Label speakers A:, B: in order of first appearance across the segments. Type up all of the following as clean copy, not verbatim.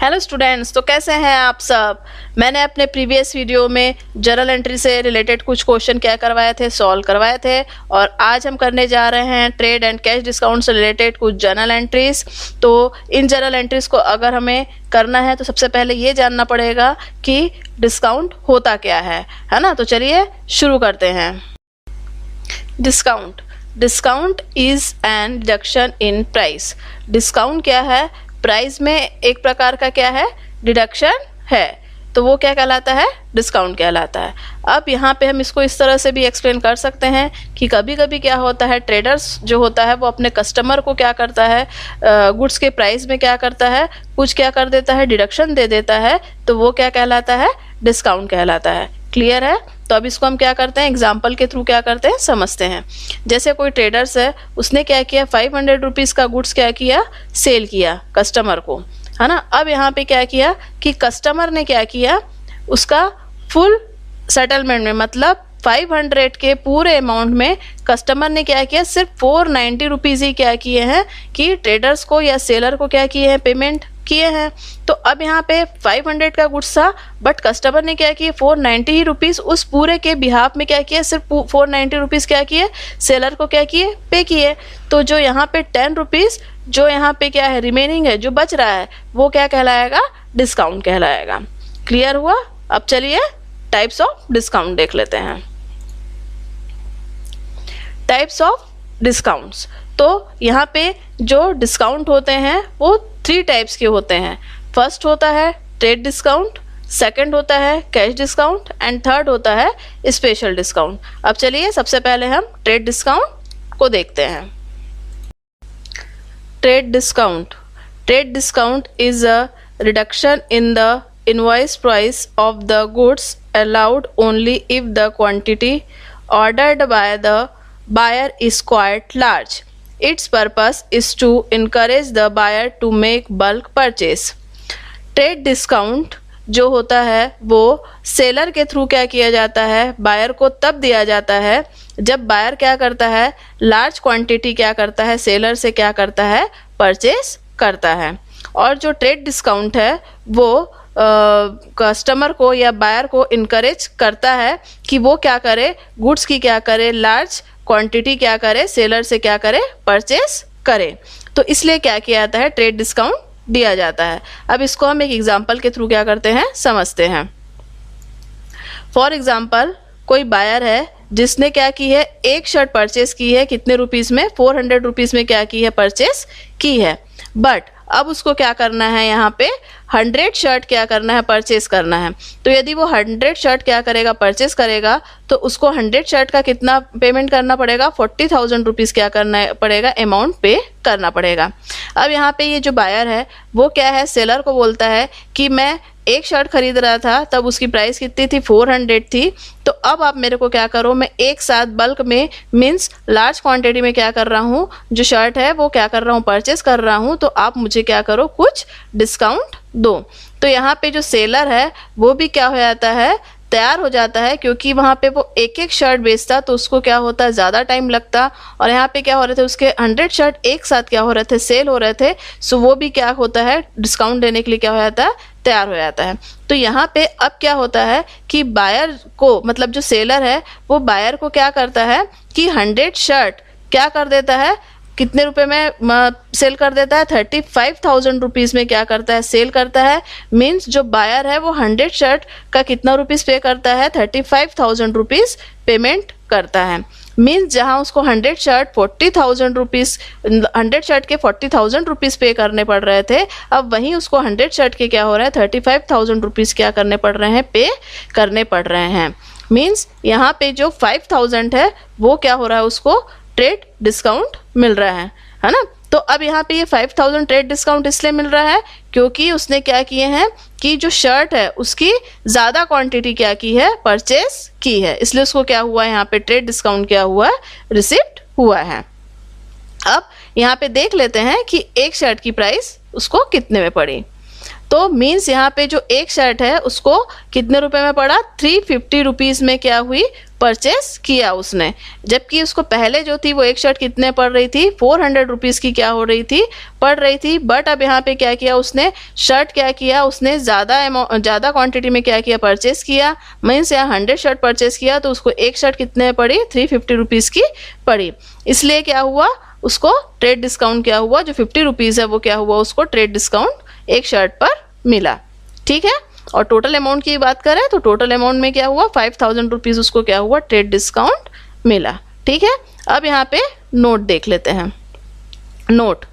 A: Hello students, तो कैसे हैं आप सब। मैंने अपने प्रीवियस वीडियो में जर्नल एंट्री से रिलेटेड कुछ क्वेश्चन क्या करवाए थे, सॉल्व करवाए थे। और आज हम करने जा रहे हैं ट्रेड एंड कैश डिस्काउंट से रिलेटेड कुछ जर्नल एंट्रीज। तो इन जर्नल एंट्रीज को अगर हमें करना है तो सबसे पहले ये जानना पड़ेगा कि डिस्काउंट होता क्या है ना। तो चलिए शुरू करते हैं। Discount is an deduction in price. Discount क्या है? प्राइस में एक प्रकार का क्या है, डिडक्शन है, तो वो क्या कहलाता है, डिस्काउंट कहलाता है। अब यहाँ पे हम इसको इस तरह से भी एक्सप्लेन कर सकते हैं कि कभी कभी क्या होता है, ट्रेडर्स जो होता है वो अपने कस्टमर को क्या करता है, गुड्स के प्राइस में क्या करता है, कुछ क्या कर देता है, डिडक्शन दे देता है, तो वो क्या कहलाता है, डिस्काउंट कहलाता है। क्लियर है? तो अब इसको हम क्या करते हैं, एग्जाम्पल के थ्रू क्या करते हैं, समझते हैं। जैसे कोई ट्रेडर्स है, उसने क्या किया, 500 रुपीज़ का गुड्स क्या किया, सेल किया कस्टमर को, है ना। अब यहाँ पे क्या किया कि कस्टमर ने क्या किया, उसका फुल सेटलमेंट में, मतलब 500 के पूरे अमाउंट में कस्टमर ने क्या किया, सिर्फ 490 रुपीज़ ही क्या किए हैं कि ट्रेडर्स को या सेलर को क्या किए हैं, पेमेंट किए हैं। तो अब यहाँ पे 500 का गुड्स था, बट कस्टमर ने क्या किया, 490 ही रुपीज़ उस पूरे के बिहाफ में क्या किया, सिर्फ 490 रुपीज़ क्या किए, सेलर को क्या किए, पे किए। तो जो यहाँ पे 10 रुपीज़ जो यहाँ पे क्या है, रिमेनिंग है, जो बच रहा है, वो क्या कहलाएगा, डिस्काउंट कहलाएगा। क्लियर हुआ? अब चलिए टाइप्स ऑफ डिस्काउंट देख लेते हैं। टाइप्स ऑफ डिस्काउंट्स, तो यहाँ पे जो डिस्काउंट होते हैं वो 3 टाइप्स के होते हैं। फर्स्ट होता है ट्रेड डिस्काउंट, सेकंड होता है कैश डिस्काउंट, एंड थर्ड होता है स्पेशल डिस्काउंट। अब चलिए सबसे पहले हम ट्रेड डिस्काउंट को देखते हैं। Trade discount is a reduction in the invoice price of the goods allowed only if the quantity ordered by the buyer is quite large. Its purpose is to encourage the buyer to make bulk purchase. Trade discount जो होता है वो seller के through क्या किया जाता है, buyer को तब दिया जाता है जब बायर क्या करता है, लार्ज क्वांटिटी क्या करता है, सेलर से क्या करता है, परचेस करता है। और जो ट्रेड डिस्काउंट है वो कस्टमर को या बायर को इनकरेज करता है कि वो क्या करे, गुड्स की क्या करे, लार्ज क्वांटिटी क्या करे, सेलर से क्या करे, परचेस करे। तो इसलिए क्या किया जाता है, ट्रेड डिस्काउंट दिया जाता है। अब इसको हम एक एग्जांपल के थ्रू क्या करते हैं, समझते हैं। फॉर एग्जांपल कोई बायर है जिसने क्या की है, एक शर्ट परचेस की है, कितने रुपीज़ में, 400 रुपीज़ में क्या की है, परचेस की है। बट अब उसको क्या करना है, यहाँ पे 100 शर्ट क्या करना है, परचेस करना है। तो यदि वो 100 शर्ट क्या करेगा, परचेस करेगा, तो उसको 100 शर्ट का कितना पेमेंट करना पड़ेगा, 40,000 रुपीज़ क्या करना पड़ेगा, अमाउंट पे करना पड़ेगा। अब यहाँ पे ये जो बायर है वो क्या है, सेलर को बोलता है कि मैं एक शर्ट खरीद रहा था, तब उसकी प्राइस कितनी थी, 400 थी। तो अब आप मेरे को क्या करो, मैं एक साथ बल्क में, मीन्स लार्ज क्वांटिटी में क्या कर रहा हूँ, जो शर्ट है वो क्या कर रहा हूँ, परचेस कर रहा हूँ, तो आप मुझे क्या करो, कुछ डिस्काउंट दो। तो यहाँ पे जो सेलर है वो भी क्या हो जाता है, तैयार हो जाता है, क्योंकि वहाँ पे वो एक एक शर्ट बेचता तो उसको क्या होता है, ज़्यादा टाइम लगता। और यहाँ पे क्या हो रहे थे, उसके 100 शर्ट एक साथ क्या हो रहे थे, सेल हो रहे थे। सो वो भी क्या होता है, डिस्काउंट देने के लिए क्या हो जाता है, तैयार हो जाता है। तो यहाँ पे अब क्या होता है कि बायर को, मतलब जो सेलर है वो बायर को क्या करता है कि 100 शर्ट क्या कर देता है, कितने रुपए में सेल कर देता है, 35,000 रुपीज़ में क्या करता है, सेल करता है। मीन्स जो बायर है वो 100 शर्ट का कितना रुपीज़ पे करता है, 35,000 रुपीज़ पेमेंट करता है। मीन्स जहाँ उसको 100 शर्ट 40,000 रुपीज़, 100 शर्ट के 40,000 रुपीज़ पे करने पड़ रहे थे, अब वहीं उसको 100 शर्ट के क्या हो रहा है, 35,000 रुपीज़ क्या करने पड़ रहे हैं, पे करने पड़ रहे हैं। मीन्स यहाँ पे जो 5,000 है वो क्या हो रहा है, उसको ट्रेड डिस्काउंट मिल रहा है ना। तो अब यहाँ पे ये 5,000 ट्रेड डिस्काउंट इसलिए मिल रहा है क्योंकि उसने क्या किए हैं कि जो शर्ट है उसकी ज़्यादा क्वांटिटी क्या की है, परचेस की है, इसलिए उसको क्या हुआ है, यहाँ पे ट्रेड डिस्काउंट क्या हुआ है, रिसीव्ड हुआ है। अब यहाँ पे देख लेते हैं कि एक शर्ट की प्राइस उसको कितने में पड़ी। तो मीन्स यहाँ पे जो एक शर्ट है उसको कितने रुपए में पड़ा, 350 रुपीज़ में क्या हुई, परचेस किया उसने, जबकि उसको पहले जो थी वो एक शर्ट कितने पड़ रही थी, 400 रुपीज़ की क्या हो रही थी, पड़ रही थी। बट अब यहाँ पे क्या किया उसने, शर्ट क्या किया उसने, ज़्यादा क्वांटिटी में क्या किया, परचेस किया। मीन्स यहाँ 100 शर्ट परचेस किया तो उसको एक शर्ट कितने पड़ी, 350 रुपीज़ की पड़ी। इसलिए क्या हुआ, उसको ट्रेड डिस्काउंट क्या हुआ, जो 50 रुपीज़ है वो क्या हुआ, उसको ट्रेड डिस्काउंट एक शर्ट पर मिला। ठीक है। और टोटल अमाउंट की बात करें तो टोटल अमाउंट में क्या हुआ, 5000 रुपीज़ उसको क्या हुआ, ट्रेड डिस्काउंट मिला। ठीक है। अब यहाँ पे नोट देख लेते हैं। Note,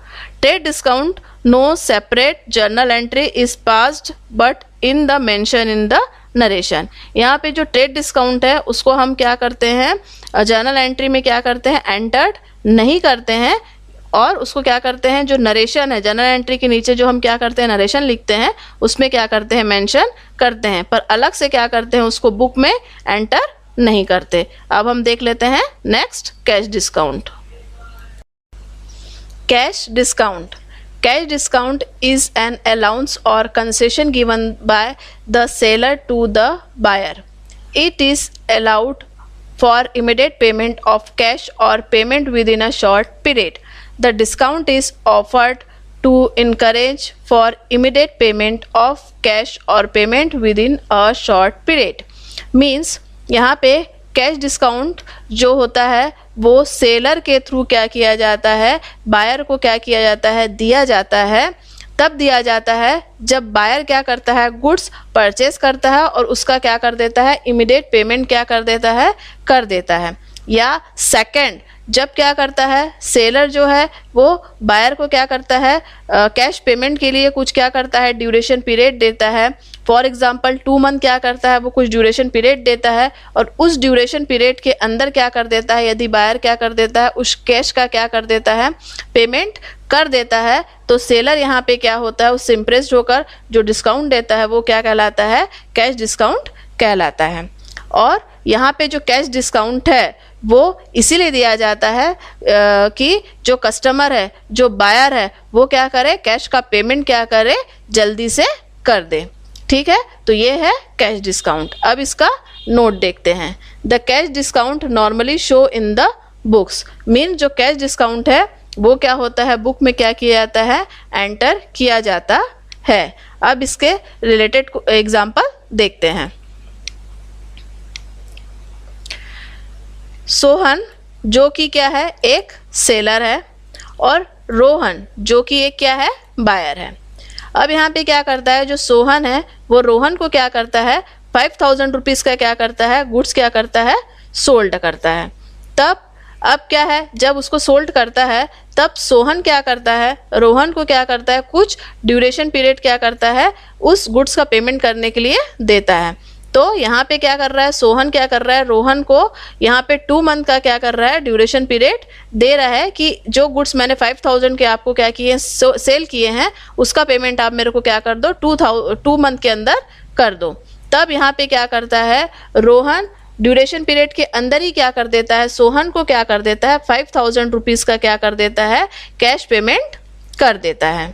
A: trade discount no separate journal entry is passed but in the mention in the narration. यहाँ पे जो ट्रेड डिस्काउंट है उसको हम क्या करते हैं, जर्नल एंट्री में क्या करते हैं, एंटर्ड नहीं करते हैं, और उसको क्या करते हैं, जो नरेशन है जर्नल एंट्री के नीचे जो हम क्या करते हैं, नरेशन लिखते हैं, उसमें क्या करते हैं, मेंशन करते हैं, पर अलग से क्या करते हैं, उसको बुक में एंटर नहीं करते। अब हम देख लेते हैं next, cash discount. Cash discount, cash discount is an allowance or concession given by the seller to the buyer. It is allowed for immediate payment of cash or payment within a short period. The discount is offered to encourage for immediate payment of cash or payment within a short period. Means यहाँ पे cash discount जो होता है वो seller के through क्या किया जाता है, बायर को क्या किया जाता है, दिया जाता है। तब दिया जाता है जब बायर क्या करता है, गुड्स परचेस करता है और उसका क्या कर देता है, इमीडिएट पेमेंट क्या कर देता है, कर देता है। या सेकंड, जब क्या करता है, सेलर जो है वो बायर को क्या करता है, कैश पेमेंट के लिए कुछ क्या करता है, ड्यूरेशन पीरियड देता है। फॉर एग्जाम्पल 2 मंथ क्या करता है, वो कुछ ड्यूरेशन पीरियड देता है, और उस ड्यूरेशन पीरियड के अंदर क्या कर देता है, यदि बायर क्या कर देता है, उस कैश का क्या कर देता है, पेमेंट कर देता है, तो सेलर यहाँ पे क्या होता है, उससे इम्प्रेस्ड होकर जो डिस्काउंट देता है वो क्या कहलाता है, कैश डिस्काउंट कहलाता है। और यहाँ पे जो कैश डिस्काउंट है वो इसीलिए दिया जाता है कि जो कस्टमर है, जो बायर है, वो क्या करे, कैश का पेमेंट क्या करे, जल्दी से कर दे। ठीक है। तो ये है कैश डिस्काउंट। अब इसका नोट देखते हैं। The cash discount normally show in the books. Mean जो कैश डिस्काउंट है वो क्या होता है, बुक में क्या किया जाता है, एंटर किया जाता है। अब इसके रिलेटेड एग्जाम्पल देखते हैं। सोहन जो कि क्या है, एक सेलर है, और रोहन जो कि एक क्या है, बायर है। अब यहाँ पे क्या करता है, जो सोहन है वो रोहन को क्या करता है, 5000 रुपीज़ का क्या करता है, गुड्स क्या करता है, सोल्ड करता है। तब अब क्या है, जब उसको सोल्ड करता है तब सोहन क्या करता है, रोहन को क्या करता है, कुछ ड्यूरेशन पीरियड क्या करता है, उस गुड्स का पेमेंट करने के लिए देता है। तो यहाँ पे क्या कर रहा है, सोहन क्या कर रहा है, रोहन को यहाँ पे 2 मंथ का क्या कर रहा है, ड्यूरेशन पीरियड दे रहा है कि जो गुड्स मैंने 5000 के आपको क्या किए, सेल किए हैं, उसका पेमेंट आप मेरे को क्या कर दो, 2 मंथ के अंदर कर दो। तब यहाँ पे क्या करता है, रोहन ड्यूरेशन पीरियड के अंदर ही क्या कर देता है, सोहन को क्या कर देता है, 5000 रुपीज़ का क्या कर देता है, कैश पेमेंट कर देता है।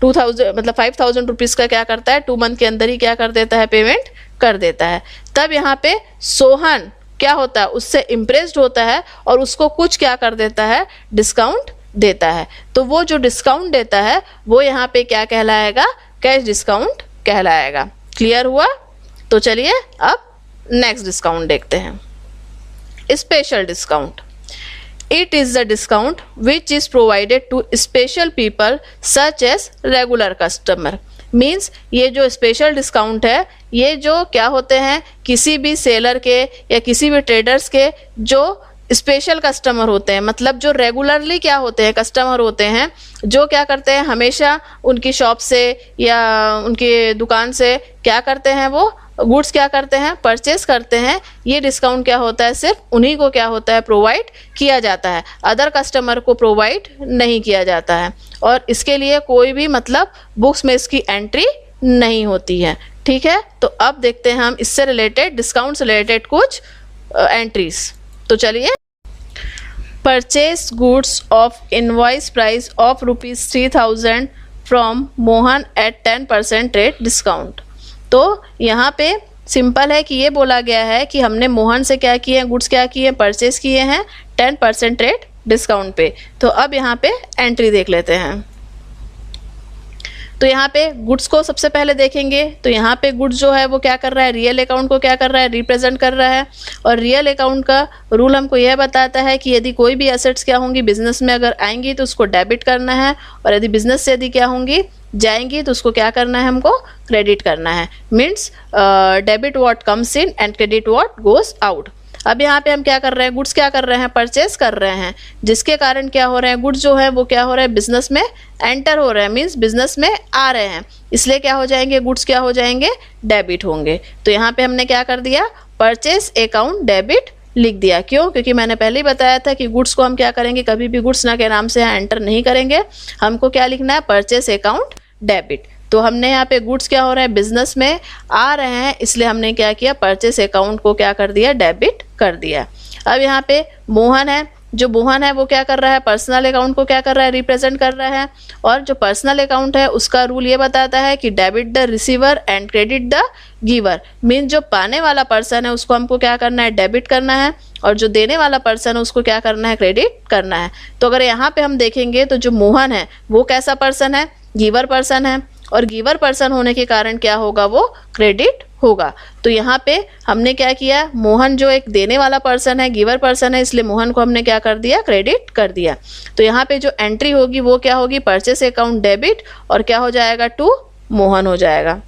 A: 2000 मतलब 5000 रुपीज़ का क्या करता है, 2 मंथ के अंदर ही क्या कर देता है, पेमेंट कर देता है। तब यहाँ पे सोहन क्या होता है, उससे इम्प्रेस्ड होता है और उसको कुछ क्या कर देता है, डिस्काउंट देता है। तो वो जो डिस्काउंट देता है वो यहाँ पे क्या कहलाएगा, कैश डिस्काउंट कहलाएगा। क्लियर हुआ? तो चलिए अब नेक्स्ट डिस्काउंट देखते हैं। Special discount, it is the discount which is provided to special people such as regular customer. Means ये जो स्पेशल डिस्काउंट है, ये जो क्या होते हैं, किसी भी सेलर के या किसी भी ट्रेडर्स के जो स्पेशल कस्टमर होते हैं, मतलब जो रेगुलरली क्या होते हैं, कस्टमर होते हैं, जो क्या करते हैं, हमेशा उनकी शॉप से या उनकी दुकान से क्या करते हैं, वो गुड्स क्या करते हैं, परचेस करते हैं। ये डिस्काउंट क्या होता है, सिर्फ उन्हीं को क्या होता है, प्रोवाइड किया जाता है, अदर कस्टमर को प्रोवाइड नहीं किया जाता है। और इसके लिए कोई भी मतलब बुक्स में इसकी एंट्री नहीं होती है। ठीक है। तो अब देखते हैं हम इससे रिलेटेड, डिस्काउंट से रिलेटेड कुछ एंट्रीज। तो चलिए, purchase goods of invoice price of ₹3000 from Mohan at 10% trade discount. तो यहाँ पे सिंपल है कि ये बोला गया है कि हमने मोहन से क्या किए हैं, गुड्स क्या किए हैं, परचेस किए हैं 10% ट्रेड डिस्काउंट पे। तो अब यहाँ पे एंट्री देख लेते हैं। तो यहाँ पे गुड्स को सबसे पहले देखेंगे। तो यहाँ पे गुड्स जो है वो क्या कर रहा है, रियल अकाउंट को क्या कर रहा है, रिप्रेजेंट कर रहा है। और रियल अकाउंट का रूल हमको यह बताता है कि यदि कोई भी एसेट्स क्या होंगी बिजनेस में अगर आएंगी तो उसको डेबिट करना है, और यदि बिजनेस से यदि क्या होंगी जाएंगी तो उसको क्या करना है, हमको क्रेडिट करना है। Means debit what comes in and credit what goes out. अब यहाँ पे हम क्या कर रहे हैं, गुड्स क्या कर रहे हैं, परचेस कर रहे हैं, जिसके कारण क्या हो रहे हैं, गुड्स जो है वो क्या हो रहा है, बिजनेस में एंटर हो रहे हैं, मीन्स बिजनेस में आ रहे हैं, इसलिए क्या हो जाएंगे, गुड्स क्या हो जाएंगे, डेबिट होंगे। तो यहाँ पे हमने क्या कर दिया, परचेस अकाउंट डेबिट लिख दिया। क्यों? क्योंकि मैंने पहले ही बताया था कि गुड्स को हम क्या करेंगे, कभी भी गुड्स ना के नाम से यहाँ एंटर नहीं करेंगे, हमको क्या लिखना है, परचेस अकाउंट डेबिट। तो हमने यहाँ पे गुड्स क्या हो रहा है, बिजनेस में आ रहे हैं, इसलिए हमने क्या किया, परचेस अकाउंट को क्या कर दिया, डेबिट कर दिया। अब यहाँ पे मोहन है, जो मोहन है वो क्या कर रहा है, पर्सनल अकाउंट को क्या कर रहा है, रिप्रेजेंट कर रहा है। और जो पर्सनल अकाउंट है उसका रूल ये बताता है कि debit the receiver and credit the giver. Mean जो पाने वाला पर्सन है उसको हमको क्या करना है, डेबिट करना है, और जो देने वाला पर्सन है उसको क्या करना है, क्रेडिट करना है। तो अगर यहाँ पे हम देखेंगे तो जो मोहन है वो कैसा पर्सन है, गिवर पर्सन है, और गिवर पर्सन होने के कारण क्या होगा, वो क्रेडिट होगा। तो यहाँ पे हमने क्या किया, मोहन जो एक देने वाला पर्सन है, गिवर पर्सन है, इसलिए मोहन को हमने क्या कर दिया, क्रेडिट कर दिया। तो यहाँ पे जो एंट्री होगी वो क्या होगी, परचेस अकाउंट डेबिट, और क्या हो जाएगा, टू मोहन हो जाएगा।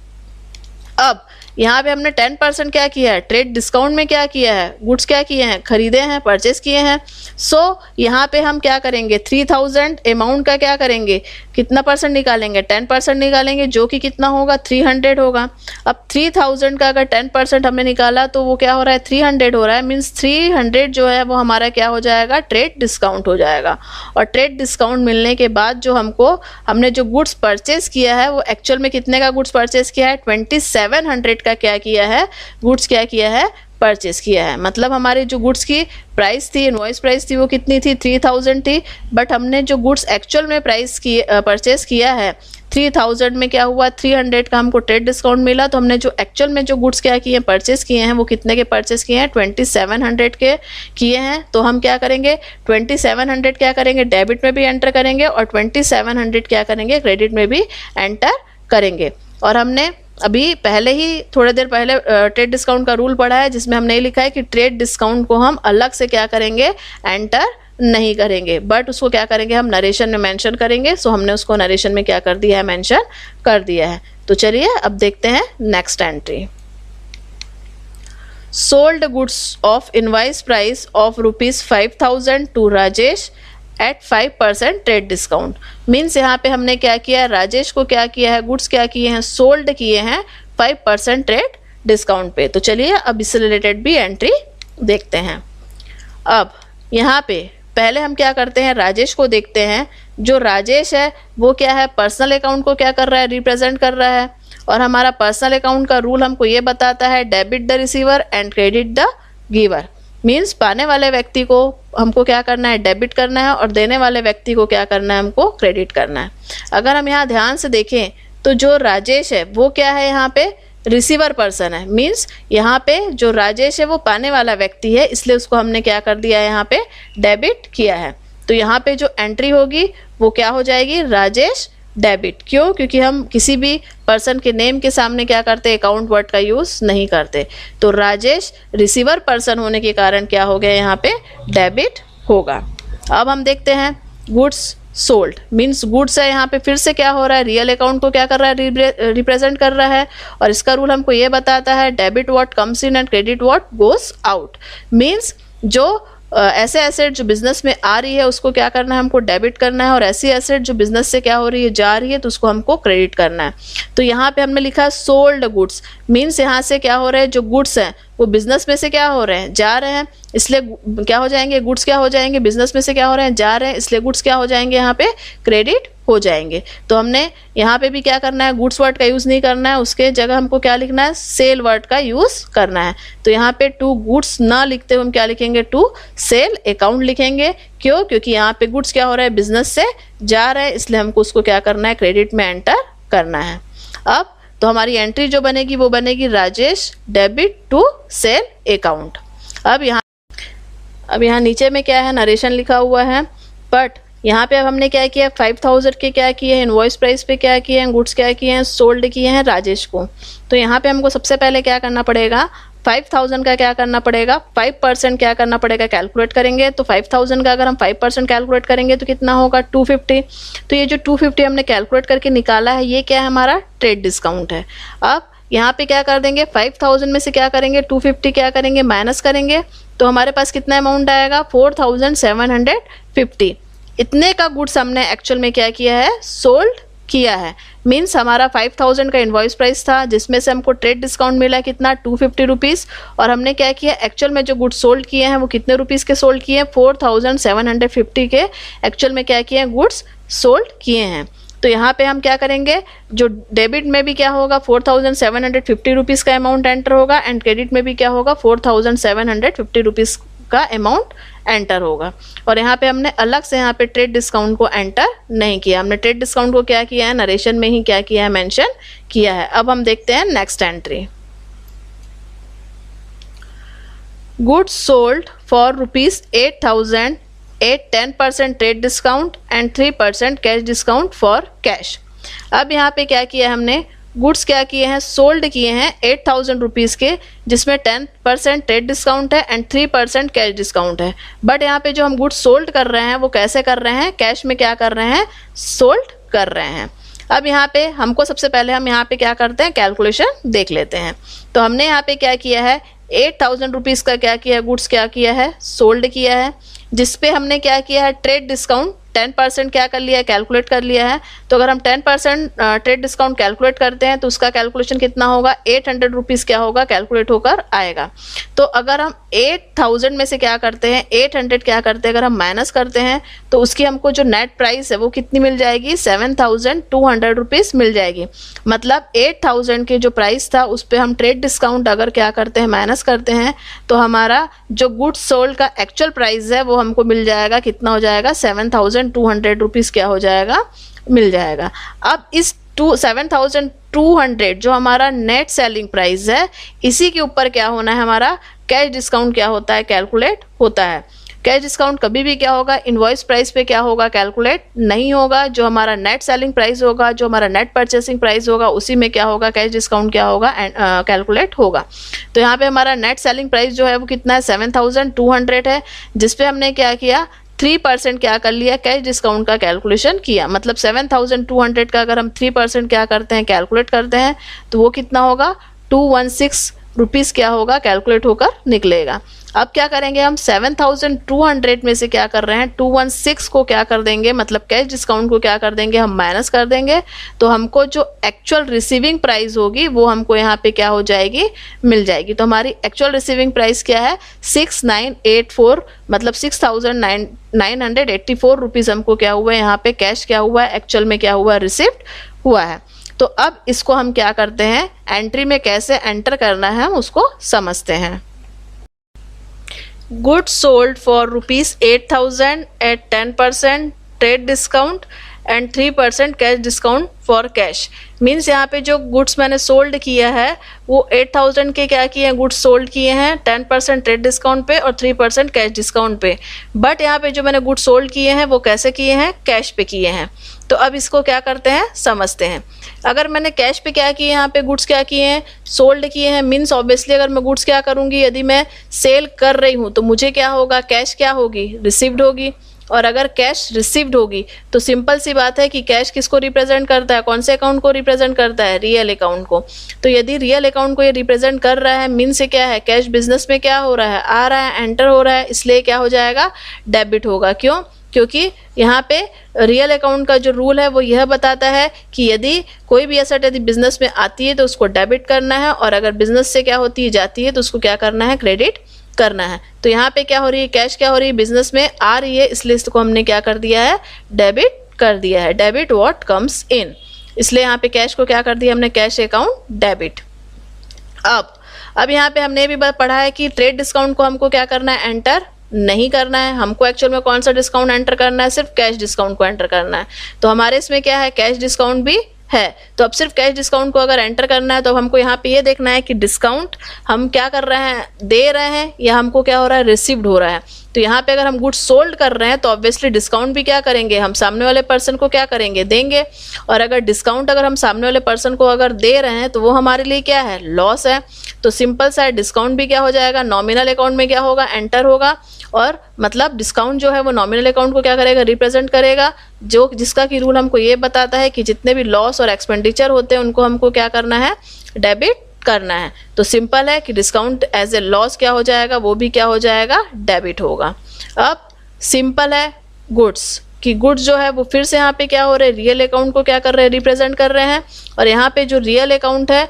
A: अब यहाँ पे हमने 10% क्या किया है, ट्रेड डिस्काउंट में क्या किया है, गुड्स क्या किए हैं, खरीदे हैं, परचेस किए हैं। सो यहाँ पे हम क्या करेंगे, 3000 अमाउंट का क्या करेंगे, कितना परसेंट निकालेंगे, 10% निकालेंगे, जो कि कितना होगा, 300 होगा। अब 3000 का अगर 10% हमने निकाला तो वो क्या हो रहा है, 300 हो रहा है। मीन्स 300 जो है वो हमारा क्या हो जाएगा, ट्रेड डिस्काउंट हो जाएगा। और ट्रेड डिस्काउंट मिलने के बाद जो हमने जो गुड्स परचेस किया है वो एक्चुअल में कितने का गुड्स परचेस किया है, 2700 का क्या किया है, गुड्स क्या किया है, परचेस किया है। मतलब हमारे जो गुड्स की प्राइस थी, इनवॉइस प्राइस थी, वो कितनी थी, 3000 थी, बट हमने जो गुड्स एक्चुअल में प्राइस की परचेस किया है 3000 में, क्या हुआ, 300 का हमको ट्रेड डिस्काउंट मिला। तो हमने जो एक्चुअल में जो गुड्स क्या किए हैं, परचेस किए हैं, वो कितने के परचेस किए हैं, 2700 के किए हैं। तो हम क्या करेंगे, 2700 क्या करेंगे, डेबिट में भी एंटर करेंगे, और 2700 क्या करेंगे, क्रेडिट में भी एंटर करेंगे। और हमने अभी पहले ही थोड़ी देर पहले ट्रेड डिस्काउंट का रूल पढ़ा है, जिसमें हमने लिखा है कि ट्रेड डिस्काउंट को हम अलग से क्या करेंगे, एंटर नहीं करेंगे, बट उसको क्या करेंगे, हम नरेशन में मेंशन करेंगे। सो हमने उसको नरेशन में क्या कर दिया है, मेंशन कर दिया है। तो चलिए अब देखते हैं next entry. Sold goods of invoice price of ₹5000 to Rajesh at 5% trade discount. Means यहाँ पे हमने क्या किया है, राजेश को क्या किया है, गुड्स क्या किए हैं, सोल्ड किए हैं 5% ट्रेड डिस्काउंट पे। तो चलिए अब इससे रिलेटेड भी एंट्री देखते हैं। अब यहाँ पे पहले हम क्या करते हैं, राजेश को देखते हैं। जो राजेश है वो क्या है, पर्सनल अकाउंट को क्या कर रहा है, रिप्रेजेंट कर रहा है। और हमारा पर्सनल अकाउंट का रूल हमको ये बताता है, debit the receiver and credit the giver. Means पाने वाले व्यक्ति को हमको क्या करना है, डेबिट करना है, और देने वाले व्यक्ति को क्या करना है, हमको क्रेडिट करना है। अगर हम यहाँ ध्यान से देखें तो जो राजेश है वो क्या है, यहाँ पे रिसीवर पर्सन है। मीन्स यहाँ पे जो राजेश है वो पाने वाला व्यक्ति है, इसलिए उसको हमने क्या कर दिया है, यहाँ पे डेबिट किया है। तो यहाँ पे जो एंट्री होगी वो क्या हो जाएगी, राजेश डेबिट। क्यों? क्योंकि हम किसी भी पर्सन के नेम के सामने क्या करते, अकाउंट वर्ड का यूज नहीं करते। तो राजेश रिसीवर पर्सन होने के कारण क्या हो गया, यहाँ पे डेबिट होगा। अब हम देखते हैं गुड्स सोल्ड। मीन्स गुड्स है, यहाँ पे फिर से क्या हो रहा है, रियल अकाउंट को क्या कर रहा है, रिप्रेजेंट कर रहा है। और इसका रूल हमको ये बताता है, debit what comes in and credit what goes out. Means जो ऐसे एसेट जो बिजनेस में आ रही है उसको क्या करना है, हमको डेबिट करना है, और ऐसी एसेट जो बिजनेस से क्या हो रही है, जा रही है, तो उसको हमको क्रेडिट करना है। तो यहाँ पे हमने लिखा है सोल्ड गुड्स। मीन्स यहाँ से क्या हो रहा है, जो गुड्स हैं वो बिजनेस में से क्या हो रहे हैं, जा रहे हैं, इसलिए क्या हो जाएंगे, गुड्स क्या हो जाएंगे, बिजनेस में से क्या हो रहे हैं, जा रहे हैं, इसलिए गुड्स क्या हो जाएंगे, यहाँ पे क्रेडिट हो जाएंगे। तो हमने यहाँ पे भी क्या करना है, गुड्स वर्ड का यूज नहीं करना है, उसके जगह हमको क्या लिखना है, सेल वर्ड का यूज करना है। तो यहाँ पे टू गुड्स ना लिखते हुए हम क्या लिखेंगे, टू सेल अकाउंट लिखेंगे। क्यों? क्योंकि यहाँ पे गुड्स क्या हो रहा है, बिजनेस से जा रहे हैं, इसलिए हमको उसको क्या करना है, क्रेडिट में एंटर करना है। अब तो हमारी एंट्री जो बनेगी वो बनेगी Rajesh debit to sale account. अब यहाँ नीचे में क्या है, नरेशन लिखा हुआ है, बट यहाँ पे अब हमने क्या किया, 5000 के क्या किए हैं, इनवॉइस प्राइस पे क्या किए हैं, गुड्स क्या किए हैं, सोल्ड किए हैं राजेश को। तो यहाँ पे हमको सबसे पहले क्या करना पड़ेगा, 5000 का क्या करना पड़ेगा, 5% क्या करना पड़ेगा, कैलकुलेट करेंगे। तो 5000 का अगर हम 5% कैलकुलेट करेंगे तो कितना होगा, 250। तो ये जो 250 हमने कैलकुलेट करके निकाला है, ये क्या है, हमारा ट्रेड डिस्काउंट है। अब यहाँ पे क्या कर देंगे, 5000 में से क्या करेंगे, 250 क्या करेंगे, माइनस करेंगे। तो हमारे पास कितना अमाउंट आएगा, 4750। इतने का गुड्स हमने एक्चुअल में क्या किया है, सोल्ड किया है। मीन्स हमारा 5000 का इनवॉइस प्राइस था, जिसमें से हमको ट्रेड डिस्काउंट मिला कितना, 250 रुपीज़। और हमने क्या किया, एक्चुअल में जो गुड्स सोल्ड किए हैं वो कितने रुपीज़ के सोल्ड किए हैं, 4750 के एक्चुअल में क्या किए हैं, गुड्स सोल्ड किए हैं। तो यहाँ पे हम क्या करेंगे, जो डेबिट में भी क्या होगा, 4750 रुपीज़ का अमाउंट एंटर होगा, एंड क्रेडिट में भी क्या होगा, 4750 रुपीज़ का अमाउंट एंटर होगा। और यहाँ पे हमने अलग से यहाँ पे ट्रेड डिस्काउंट को एंटर नहीं किया, हमने ट्रेड डिस्काउंट को क्या किया है, नरेशन में ही क्या किया है, मेंशन किया है। अब हम देखते हैं next entry, goods sold for ₹8000 at 10% trade discount and 3% cash discount for cash. अब यहाँ पे क्या किया हमने, गुड्स क्या किए हैं, सोल्ड किए हैं 8000 रुपीज़ के, जिसमें 10% ट्रेड डिस्काउंट है एंड 3% कैश डिस्काउंट है। बट यहाँ पे जो हम गुड्स सोल्ड कर रहे हैं वो कैसे कर रहे हैं, कैश में क्या कर रहे हैं, सोल्ड कर रहे हैं। अब यहाँ पे हमको सबसे पहले हम यहाँ पे क्या करते हैं, कैलकुलेशन देख लेते हैं। तो हमने यहाँ पे क्या किया है, 8000 रुपीज़ का क्या किया है, गुड्स क्या किया है, सोल्ड किया है, जिसपे हमने क्या किया है, ट्रेड डिस्काउंट 10% क्या कर लिया है, कैलकुलेट कर लिया है। तो अगर हम 10% ट्रेड डिस्काउंट कैलकुलेट करते हैं तो उसका कैलकुलेशन कितना होगा, 800 रुपीज़ क्या होगा, कैलकुलेट होकर आएगा। तो अगर हम 8000 में से क्या करते हैं, 800 क्या करते हैं, अगर हम माइनस करते हैं तो उसकी हमको जो नेट प्राइस है वो कितनी मिल जाएगी, 7200 रुपीज़ मिल जाएगी। मतलब 8000 के जो प्राइस था उस पर हम ट्रेड डिस्काउंट अगर क्या करते हैं, माइनस करते हैं, तो हमारा जो गुड्स सोल्ड का एक्चुअल प्राइस है वो हमको मिल जाएगा, कितना हो जाएगा, 7200 रुपीज़ क्या हो जाएगा, मिल जाएगा। अब इस 7200 जो हमारा नेट सेलिंग प्राइस है, इसी के ऊपर क्या होना है, हमारा कैश डिस्काउंट क्या होता है, कैलकुलेट होता है। कैश डिस्काउंट कभी भी क्या होगा, इनवॉइस प्राइस पे क्या होगा, कैलकुलेट नहीं होगा। जो हमारा नेट सेलिंग प्राइस होगा, जो हमारा नेट परचेसिंग प्राइस होगा, उसी में क्या होगा, कैश डिस्काउंट क्या होगा, कैलकुलेट होगा। तो यहाँ पे हमारा नेट सेलिंग प्राइस जो है वो कितना है, 7200 है, जिसपे हमने क्या किया, 3% क्या कर लिया, कैश डिस्काउंट का कैलकुलेशन किया। मतलब 7200 का अगर हम 3% क्या करते हैं, कैलकुलेट करते हैं, तो वो कितना होगा, 216 रुपीज़ क्या होगा, कैलकुलेट होकर निकलेगा। अब क्या करेंगे हम, 7200 में से क्या कर रहे हैं, 216 को क्या कर देंगे, मतलब कैश डिस्काउंट को क्या कर देंगे, हम माइनस कर देंगे। तो हमको जो एक्चुअल रिसीविंग प्राइस होगी वो हमको यहाँ पे क्या हो जाएगी, मिल जाएगी। तो हमारी एक्चुअल रिसीविंग प्राइस क्या है, 6984, मतलब 6984 रुपीज़ हमको क्या हुआ है, यहाँ पे कैश क्या हुआ है, एक्चुअल में क्या हुआ है, रिसीव्ड हुआ है। तो अब इसको हम क्या करते हैं, एंट्री में कैसे एंटर करना है हम उसको समझते हैं। Goods sold for ₹8000 at 10% trade discount and 3% cash discount for cash. Means यहाँ पे जो गुड्स मैंने सोल्ड किया है वो 8000 के क्या किए हैं, गुड्स सोल्ड किए हैं 10% ट्रेड डिस्काउंट पे और 3% कैश डिस्काउंट पे। बट यहाँ पे जो मैंने गुड्स सोल्ड किए हैं वो कैसे किए हैं, कैश पे किए हैं। तो अब इसको क्या करते हैं, समझते हैं। अगर मैंने कैश पे क्या किए, यहाँ पे गुड्स क्या किए हैं, सोल्ड किए हैं, मीन्स ऑब्वियसली अगर मैं गुड्स क्या करूँगी, यदि मैं सेल कर रही हूँ तो मुझे क्या होगा, कैश क्या होगी, रिसीव्ड होगी। और अगर कैश रिसीव्ड होगी तो सिंपल सी बात है कि कैश किसको रिप्रेजेंट करता है, कौन से अकाउंट को रिप्रेजेंट करता है, रियल अकाउंट को। तो यदि रियल अकाउंट को ये रिप्रेजेंट कर रहा है, मीन से क्या है, कैश बिजनेस में क्या हो रहा है, आ रहा है, एंटर हो रहा है, इसलिए क्या हो जाएगा, डेबिट होगा। क्यों, क्योंकि यहाँ पे रियल अकाउंट का जो रूल है वो यह बताता है कि यदि कोई भी एसेट यदि बिजनेस में आती है तो उसको डेबिट करना है, और अगर बिजनेस से क्या होती है, जाती है, तो उसको क्या करना है, क्रेडिट करना है। तो यहाँ पे क्या हो रही है, कैश क्या हो रही है, बिजनेस में आ रही है, इसलिए इसको हमने क्या कर दिया है, डेबिट कर दिया है। डेबिट व्हाट कम्स इन, इसलिए यहाँ पे कैश को क्या कर दिया हमने, कैश अकाउंट डेबिट। अब यहाँ पे हमने भी पढ़ा है कि ट्रेड डिस्काउंट को हमको क्या करना है, एंटर नहीं करना है। हमको एक्चुअल में कौन सा डिस्काउंट एंटर करना है, सिर्फ कैश डिस्काउंट को एंटर करना है। तो हमारे इसमें क्या है, कैश डिस्काउंट भी है। तो अब सिर्फ कैश डिस्काउंट को अगर एंटर करना है तो अब हमको यहाँ पे ये देखना है कि डिस्काउंट हम क्या कर रहे हैं, दे रहे हैं या हमको क्या हो रहा है, रिसीव्ड हो रहा है। तो यहाँ पे अगर हम गुड्स सोल्ड कर रहे हैं तो ऑब्वियसली डिस्काउंट भी क्या करेंगे, हम सामने वाले पर्सन को क्या करेंगे, देंगे। और अगर डिस्काउंट अगर हम सामने वाले पर्सन को अगर दे रहे हैं तो वो हमारे लिए क्या है, लॉस है। तो सिंपल सा डिस्काउंट भी क्या हो जाएगा, नॉमिनल अकाउंट में क्या होगा, एंटर होगा। और मतलब डिस्काउंट जो है वो नॉमिनल अकाउंट को क्या करेगा, रिप्रेजेंट करेगा, जो जिसका कि रूल हमको ये बताता है कि जितने भी लॉस और एक्सपेंडिचर होते हैं उनको हमको क्या करना है, डेबिट करना है। तो सिंपल है कि डिस्काउंट एज ए लॉस क्या हो जाएगा, वो भी क्या हो जाएगा, डेबिट होगा। अब सिंपल है गुड्स कि गुड्स जो है वो फिर से यहाँ पे क्या हो रहे हैं, रियल अकाउंट को क्या कर रहे हैं, रिप्रेजेंट कर रहे हैं। और यहाँ पे जो रियल अकाउंट है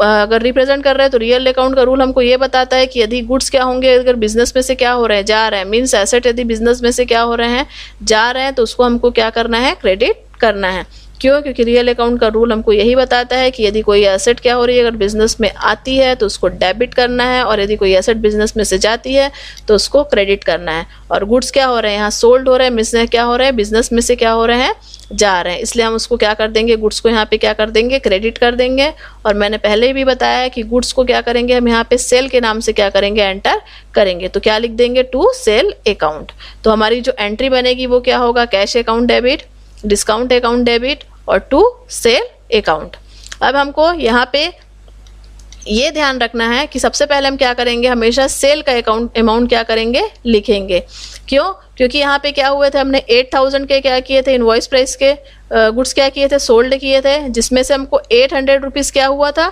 A: अगर रिप्रेजेंट कर रहे हैं तो रियल अकाउंट का रूल हमको ये बताता है कि यदि गुड्स क्या होंगे, अगर बिजनेस में से क्या हो रहे हैं, जा रहे हैं, मीन्स एसेट यदि बिजनेस में से क्या हो रहे हैं, जा रहे हैं, तो उसको हमको क्या करना है, क्रेडिट करना है। क्यों, क्योंकि रियल अकाउंट का रूल हमको यही बताता है कि यदि कोई एसेट क्या हो रही है, अगर बिजनेस में आती है तो उसको डेबिट करना है, और यदि कोई एसेट बिजनेस में से जाती है तो उसको क्रेडिट करना है। और गुड्स क्या हो रहे हैं, यहाँ सोल्ड हो रहे हैं, मिस क्या हो रहे हैं, बिजनेस में से क्या हो रहे हैं, जा रहे हैं, इसलिए हम उसको क्या कर देंगे, गुड्स को यहाँ पे क्या कर देंगे, क्रेडिट कर देंगे। और मैंने पहले भी बताया है कि गुड्स को क्या करेंगे, हम यहाँ पे सेल के नाम से क्या करेंगे, एंटर करेंगे। तो क्या लिख देंगे, टू सेल अकाउंट। तो हमारी जो एंट्री बनेगी वो क्या होगा, cash account debit, discount account debit और टू सेल अकाउंट। अब हमको यहाँ पे ये ध्यान रखना है कि सबसे पहले हम क्या करेंगे, हमेशा सेल का अमाउंट क्या करेंगे, लिखेंगे। क्यों, क्योंकि यहाँ पे क्या हुए थे, हमने 8000 के क्या किए थे, इनवॉइस प्राइस के गुड्स क्या किए थे, सोल्ड किए थे, जिसमें से हमको 800 रुपीज़ क्या हुआ था,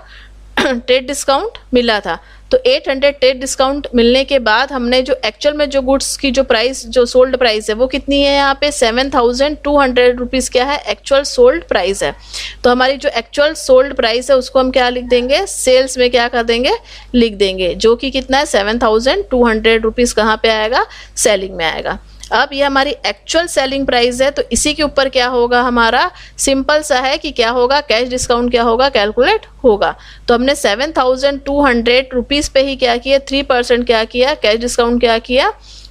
A: ट्रेड डिस्काउंट मिला था। तो 800 ट्रेड डिस्काउंट मिलने के बाद हमने जो एक्चुअल में जो गुड्स की जो प्राइस, जो सोल्ड प्राइस है वो कितनी है, यहाँ पे 7200 रुपीज़ क्या है, एक्चुअल सोल्ड प्राइस है। तो हमारी जो एक्चुअल सोल्ड प्राइस है उसको हम क्या लिख देंगे, सेल्स में क्या कर देंगे, लिख देंगे, जो कि कितना है, 7200 रुपीज़ कहाँ पे आएगा, सेलिंग में आएगा। अब ये हमारी एक्चुअल सेलिंग प्राइस है, तो इसी के ऊपर क्या होगा, हमारा सिंपल सा है कि क्या होगा, कैश डिस्काउंट क्या होगा, कैलकुलेट होगा। तो हमने 7200 रुपीज़ पे ही क्या किया, 3% क्या किया, कैश डिस्काउंट क्या किया,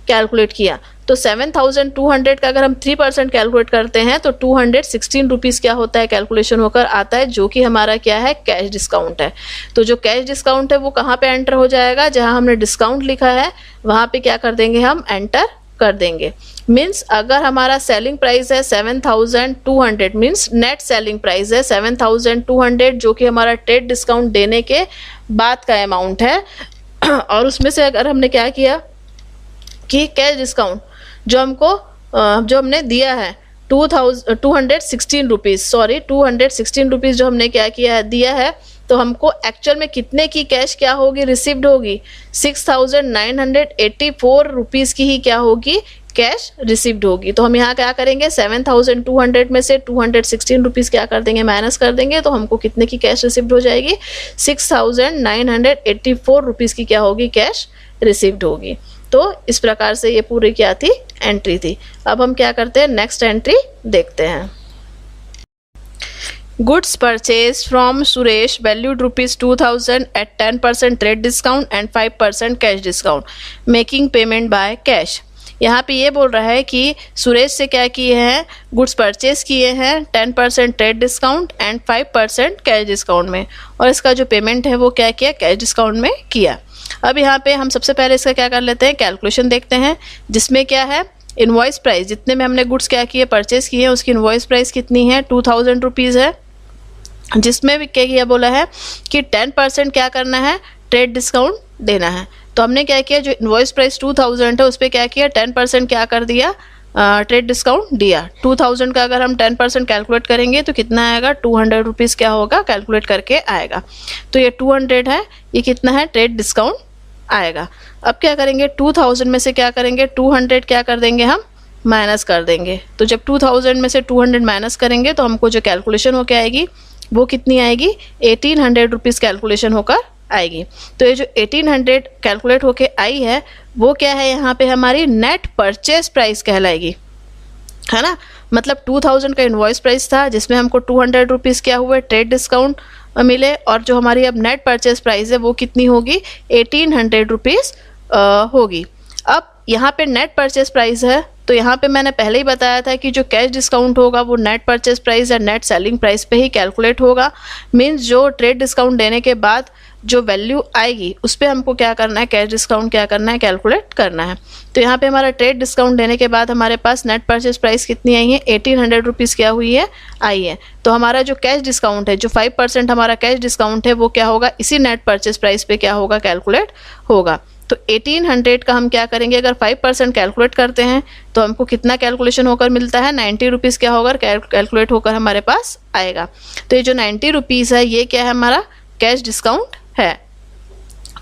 A: कैलकुलेट किया। तो 7200 का अगर हम 3% कैलकुलेट करते हैं तो 216 रुपीज़ क्या होता है, कैलकुलेशन होकर आता है, जो कि हमारा क्या है, कैश डिस्काउंट है। तो जो कैश डिस्काउंट है वो कहाँ पे एंटर हो जाएगा, जहाँ हमने डिस्काउंट लिखा है वहाँ पे क्या कर देंगे, हम एंटर कर देंगे। मीन्स अगर हमारा सेलिंग प्राइस है 7200, मीन्स नेट सेलिंग प्राइस है 7200, जो कि हमारा ट्रेड डिस्काउंट देने के बाद का अमाउंट है। और उसमें से अगर हमने क्या किया कि कैश डिस्काउंट जो हमको जो हमने दिया है 216 रुपीज़, सॉरी 216 रुपीज़ जो हमने क्या किया है, दिया है, तो हमको एक्चुअल में कितने की कैश क्या होगी, रिसीव्ड होगी, 6984 रुपीज़ की ही क्या होगी, कैश रिसीव्ड होगी। तो हम यहाँ क्या करेंगे, 7200 में से 216 रुपीज़ क्या कर देंगे, माइनस कर देंगे, तो हमको कितने की कैश रिसीव्ड हो जाएगी, 6984 रुपीज़ की क्या होगी, कैश रिसीव्ड होगी। तो इस प्रकार से ये पूरी क्या थी, एंट्री थी। अब हम क्या करते हैं, नेक्स्ट एंट्री देखते हैं। Goods purchased from Suresh valued ₹2000 at 10% trade discount and 5% cash discount, making payment by cash। यहाँ पे ये बोल रहा है कि सुरेश से क्या किए हैं, गुड्स परचेज किए हैं 10% trade discount and 5% cash discount में, और इसका जो पेमेंट है वो क्या किया, कैश डिस्काउंट में किया। अब यहाँ पे हम सबसे पहले इसका क्या कर लेते हैं, कैलकुलेशन देखते हैं, जिसमें क्या है, इनवॉइस प्राइस जितने में हमने गुड्स क्या किए, परचेज किए हैं, उसकी इनवॉइस प्राइस कितनी है, 2000 रुपीज़ है, जिसमें भी क्या किया, बोला है कि 10% क्या करना है, ट्रेड डिस्काउंट देना है। तो हमने क्या किया, जो इनवॉइस प्राइस 2000 है उस पर क्या किया, 10% क्या कर दिया, ट्रेड डिस्काउंट दिया। 2000 का अगर हम 10% कैलकुलेट करेंगे तो कितना आएगा, 200 रुपीज़ क्या होगा, कैलकुलेट करके आएगा। तो ये 200 है, ये कितना है, ट्रेड डिस्काउंट आएगा। अब क्या करेंगे, 2000 में से क्या करेंगे, 200 क्या कर देंगे, हम माइनस कर देंगे। तो जब 2000 में से 200 माइनस करेंगे तो हमको जो कैलकुलेशन होकर आएगी वो कितनी आएगी, 1800 रुपीज़ कैलकुलेशन होकर आएगी। तो ये जो 1800 कैलकुलेट होके आई है वो क्या है, यहाँ पे हमारी नेट परचेज प्राइस कहलाएगी, है ना। मतलब 2000 का इनवॉइस प्राइस था, जिसमें हमको 200 रुपीज़ क्या हुए, ट्रेड डिस्काउंट मिले, और जो हमारी अब नेट परचेज प्राइस है वो कितनी होगी, 1800 रुपीज़ होगी। अब यहाँ पे नेट परचेज प्राइस है, तो यहाँ पे मैंने पहले ही बताया था कि जो कैश डिस्काउंट होगा वो नेट परचेज प्राइस या नेट सेलिंग प्राइस पे ही कैलकुलेट होगा। मीन्स जो ट्रेड डिस्काउंट देने के बाद जो वैल्यू आएगी उस पर हमको क्या करना है, कैश डिस्काउंट क्या करना है, कैलकुलेट करना है। तो यहाँ पे हमारा ट्रेड डिस्काउंट देने के बाद हमारे पास नेट परचेज प्राइस कितनी आई है, 1800 रुपीज़ क्या हुई है, आई है। तो हमारा जो कैश डिस्काउंट है, जो 5% हमारा कैश डिस्काउंट है, वो क्या होगा, इसी नेट परचेज प्राइस पे क्या होगा, कैलकुलेट होगा। तो 1800 का हम क्या करेंगे, अगर 5% कैलकुलेट करते हैं तो हमको कितना कैलकुलेशन होकर मिलता है, 90 रुपीज़ क्या होगा, कैलकुलेट होकर हमारे पास आएगा। तो ये जो 90 रुपीज़ है ये क्या है, हमारा कैश डिस्काउंट है।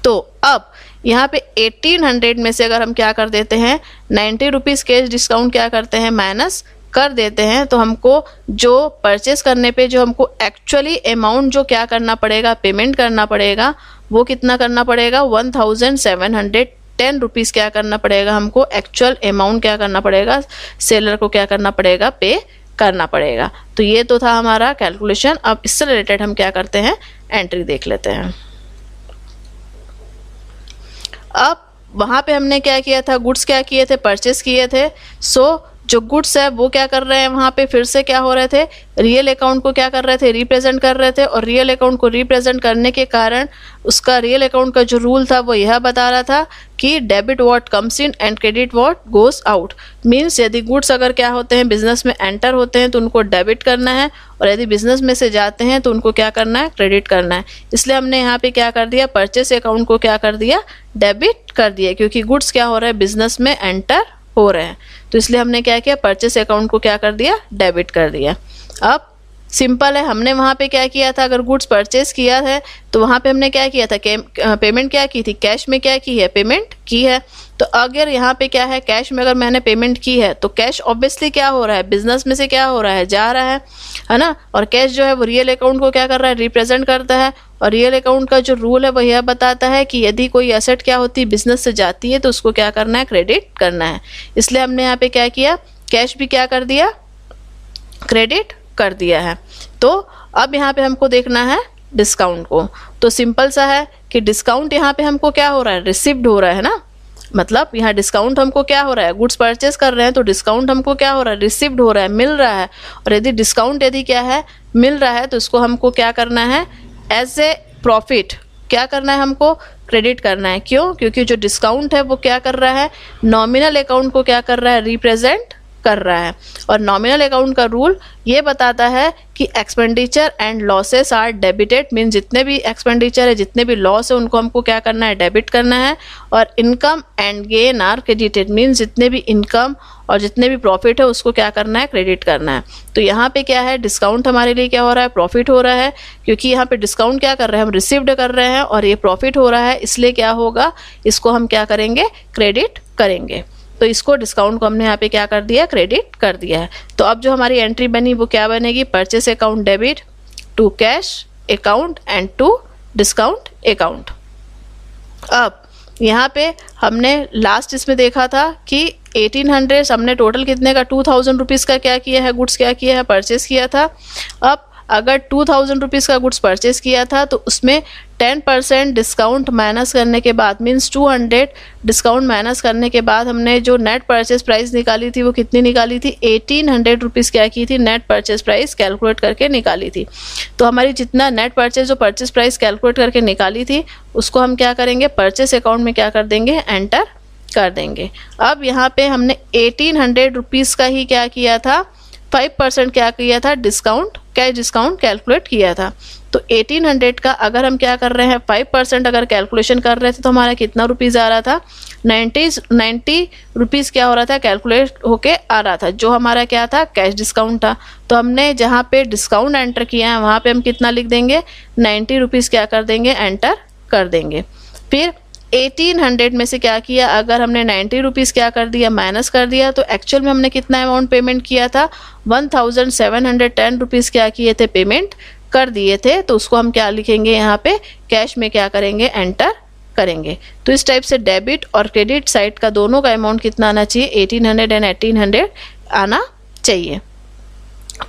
A: तो अब यहाँ पे 1800 में से अगर हम क्या कर देते हैं, 90 रुपीज़ कैश डिस्काउंट क्या करते हैं, माइनस कर देते हैं, तो हमको जो परचेस करने पे जो हमको एक्चुअली अमाउंट जो क्या करना पड़ेगा, पेमेंट करना पड़ेगा, वो कितना करना पड़ेगा, 1710 रुपीज़ क्या करना पड़ेगा हमको, एक्चुअल अमाउंट क्या करना पड़ेगा, सेलर को क्या करना पड़ेगा, पे करना पड़ेगा। तो ये तो था हमारा कैलकुलेशन। अब इससे रिलेटेड हम क्या करते हैं, एंट्री देख लेते हैं। अब वहाँ पे हमने क्या किया था, गुड्स क्या किए थे, परचेस किए थे। सो जो गुड्स है वो क्या कर रहे हैं, वहाँ पे फिर से क्या हो रहे थे, रियल अकाउंट को क्या कर रहे थे, रिप्रेजेंट कर रहे थे। और रियल अकाउंट को रिप्रेजेंट करने के कारण उसका रियल अकाउंट का जो रूल था वो यह बता रहा था कि debit what comes in and credit what goes out. Means यदि गुड्स अगर क्या होते हैं, बिजनेस में एंटर होते हैं तो उनको डेबिट करना है, और यदि बिजनेस में से जाते हैं तो उनको क्या करना है, क्रेडिट करना है। इसलिए हमने यहाँ पे क्या कर दिया, परचेस अकाउंट को क्या कर दिया, डेबिट कर दिया, क्योंकि गुड्स क्या हो रहा है, बिजनेस में एंटर हो रहे हैं। तो इसलिए हमने क्या किया, परचेस अकाउंट को क्या कर दिया, डेबिट कर दिया। अब सिंपल है, हमने वहाँ पे क्या किया था, अगर गुड्स परचेस किया है तो वहाँ पे हमने क्या किया था, पेमेंट क्या की थी, कैश में क्या की है, पेमेंट की है। तो अगर यहाँ पे क्या है, कैश में अगर मैंने पेमेंट की है तो कैश ऑब्वियसली क्या हो रहा है, बिजनेस में से क्या हो रहा है, जा रहा है ना। और कैश जो है वो रियल अकाउंट को क्या कर रहा है, रिप्रेजेंट करता है। और रियल अकाउंट का जो रूल है वो यह बताता है कि यदि कोई एसेट क्या होती है, बिजनेस से जाती है, तो उसको क्या करना है, क्रेडिट करना है। इसलिए हमने यहाँ पे क्या किया, कैश भी क्या कर दिया, क्रेडिट कर दिया है। तो अब यहाँ पे हमको देखना है डिस्काउंट को। तो सिंपल सा है कि डिस्काउंट यहाँ पे हमको क्या हो रहा है, रिसीव्ड हो रहा है ना। मतलब यहाँ डिस्काउंट हमको क्या हो रहा है, गुड्स परचेस कर रहे हैं तो डिस्काउंट हमको क्या हो रहा है, रिसीव्ड हो रहा है, मिल रहा है। और यदि डिस्काउंट यदि क्या है, मिल रहा है, तो इसको हमको क्या करना है, एज ए प्रॉफिट क्या करना है, हमको क्रेडिट करना है। क्यों, क्योंकि जो डिस्काउंट है वो क्या कर रहा है, नॉमिनल अकाउंट को क्या कर रहा है, रिप्रेजेंट कर रहा है। और नॉमिनल अकाउंट का रूल ये बताता है कि expenditure and losses are debited. Mean जितने भी एक्सपेंडिचर है, जितने भी लॉस है, उनको हमको क्या करना है, डेबिट करना है। और income and gain are credited. Mean जितने भी इनकम और जितने भी प्रॉफिट है उसको क्या करना है, क्रेडिट करना है। तो यहाँ पे क्या है, डिस्काउंट हमारे लिए क्या हो रहा है, प्रॉफिट हो रहा है, क्योंकि यहाँ पे डिस्काउंट क्या कर रहे हैं, हम रिसीव्ड कर रहे हैं और ये प्रॉफिट हो रहा है। इसलिए क्या होगा, इसको हम क्या करेंगे, क्रेडिट करेंगे। तो इसको डिस्काउंट को हमने यहाँ पे क्या कर दिया, क्रेडिट कर दिया है। तो अब जो हमारी एंट्री बनी वो क्या बनेगी, purchase account debit to cash account and to discount account. अब यहाँ पे हमने लास्ट इसमें देखा था कि 1800 हमने टोटल कितने का, 2000 रुपीज़ का क्या किया है, गुड्स क्या किया है, परचेस किया था। अब अगर 2000 रुपीज़ का गुड्स परचेस किया था तो उसमें 10% डिस्काउंट माइनस करने के बाद, मीन्स 200 डिस्काउंट माइनस करने के बाद हमने जो नेट परचेस प्राइस निकाली थी वो कितनी निकाली थी, 1800 रुपीज़ क्या की थी, नेट परचेस प्राइस कैलकुलेट करके निकाली थी। तो हमारी जितना नेट परचेस जो परचेस प्राइस कैलकुलेट करके निकाली थी उसको हम क्या करेंगे, परचेस अकाउंट में क्या कर देंगे, एंटर कर देंगे। अब यहाँ पे हमने 1800 रुपीज़ का ही क्या किया था, 5% क्या किया था, डिस्काउंट, कैश डिस्काउंट कैलकुलेट किया था। तो 1800 का अगर हम क्या कर रहे हैं, 5% अगर कैलकुलेशन कर रहे थे तो हमारा कितना रुपीज़ आ रहा था, 90 रुपीज़ क्या हो रहा था, कैलकुलेट होके आ रहा था, जो हमारा क्या था, कैश डिस्काउंट था। तो हमने जहाँ पे डिस्काउंट एंटर किया है वहाँ पे हम कितना लिख देंगे, 90 रुपीज़ क्या कर देंगे, एंटर कर देंगे। फिर 1800 में से क्या किया, अगर हमने 90 रुपीज़ क्या कर दिया, माइनस कर दिया, तो एक्चुअल में हमने कितना अमाउंट पेमेंट किया था, 1710 रुपीज़ क्या किए थे, पेमेंट कर दिए थे। तो उसको हम क्या लिखेंगे, यहाँ पे कैश में क्या करेंगे, एंटर करेंगे। तो इस टाइप से डेबिट और क्रेडिट साइड का दोनों का अमाउंट कितना आना चाहिए, 1800 एंड 1800 आना चाहिए।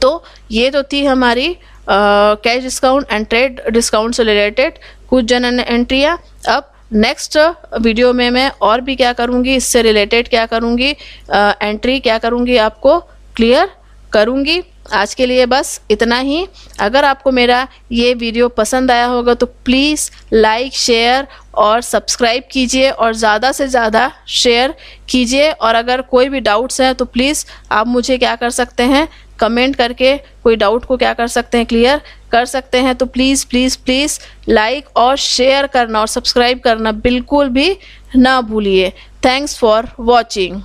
A: तो ये तो थी हमारी cash discount and trade discount से रिलेटेड कुछ जनरल एंट्रियाँ। अब नेक्स्ट वीडियो में मैं और भी क्या करूँगी, इससे रिलेटेड क्या करूँगी, एंट्री क्या करूँगी, आपको क्लियर करूँगी। आज के लिए बस इतना ही। अगर आपको मेरा ये वीडियो पसंद आया होगा तो प्लीज़ लाइक, शेयर और सब्सक्राइब कीजिए और ज़्यादा से ज़्यादा शेयर कीजिए। और अगर कोई भी डाउट्स हैं तो प्लीज़ आप मुझे क्या कर सकते हैं, कमेंट करके कोई डाउट को क्या कर सकते हैं, क्लियर कर सकते हैं। तो प्लीज़ प्लीज़ प्लीज़ लाइक और शेयर करना और सब्सक्राइब करना बिल्कुल भी ना भूलिए। Thanks for watching.